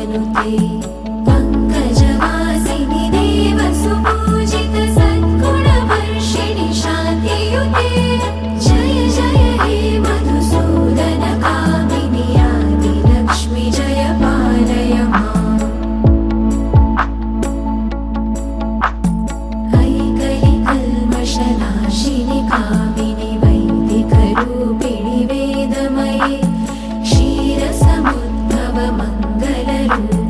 प्रियनुते पङ्कजवासिनि देवसुपूजित सद्गुणवर्षिणि शान्तियुते जय जय हे मधुसूदन कामिनि आदिलक्ष्मि जय पालय माम् ऐकलिकल्मषनाशिनि कामिनि वैदिकरूपिणि वेदमये क्षीरसमुद्भव मङ्गलरूपिणि